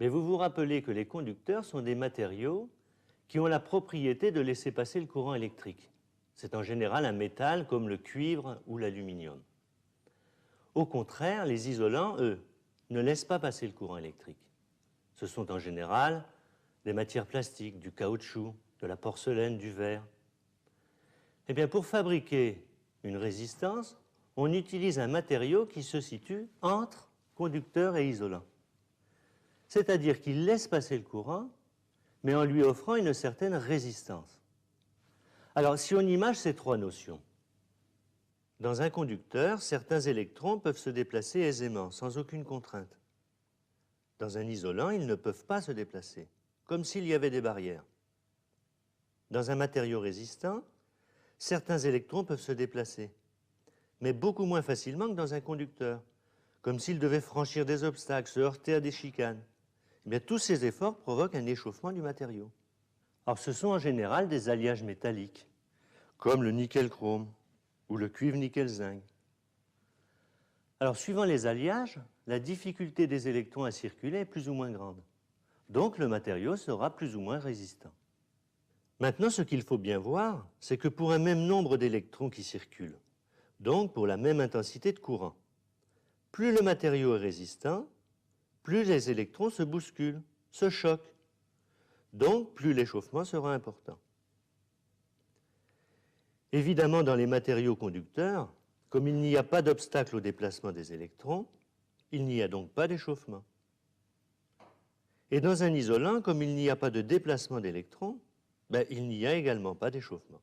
Mais vous vous rappelez que les conducteurs sont des matériaux qui ont la propriété de laisser passer le courant électrique. C'est en général un métal comme le cuivre ou l'aluminium. Au contraire, les isolants, eux, ne laissent pas passer le courant électrique. Ce sont en général des matières plastiques, du caoutchouc, de la porcelaine, du verre. Eh bien, pour fabriquer une résistance, on utilise un matériau qui se situe entre conducteur et isolant. C'est-à-dire qu'il laisse passer le courant, mais en lui offrant une certaine résistance. Alors, si on image ces trois notions, dans un conducteur, certains électrons peuvent se déplacer aisément, sans aucune contrainte. Dans un isolant, ils ne peuvent pas se déplacer, comme s'il y avait des barrières. Dans un matériau résistant, certains électrons peuvent se déplacer, mais beaucoup moins facilement que dans un conducteur, comme s'ils devaient franchir des obstacles, se heurter à des chicanes. Eh bien, tous ces efforts provoquent un échauffement du matériau. Alors, ce sont en général des alliages métalliques, comme le nickel-chrome ou le cuivre-nickel-zinc. Alors, suivant les alliages, la difficulté des électrons à circuler est plus ou moins grande. Donc, le matériau sera plus ou moins résistant. Maintenant, ce qu'il faut bien voir, c'est que pour un même nombre d'électrons qui circulent, donc pour la même intensité de courant, plus le matériau est résistant, plus les électrons se bousculent, se choquent. Donc, plus l'échauffement sera important. Évidemment, dans les matériaux conducteurs, comme il n'y a pas d'obstacle au déplacement des électrons, il n'y a donc pas d'échauffement. Et dans un isolant, comme il n'y a pas de déplacement d'électrons, il n'y a également pas d'échauffement.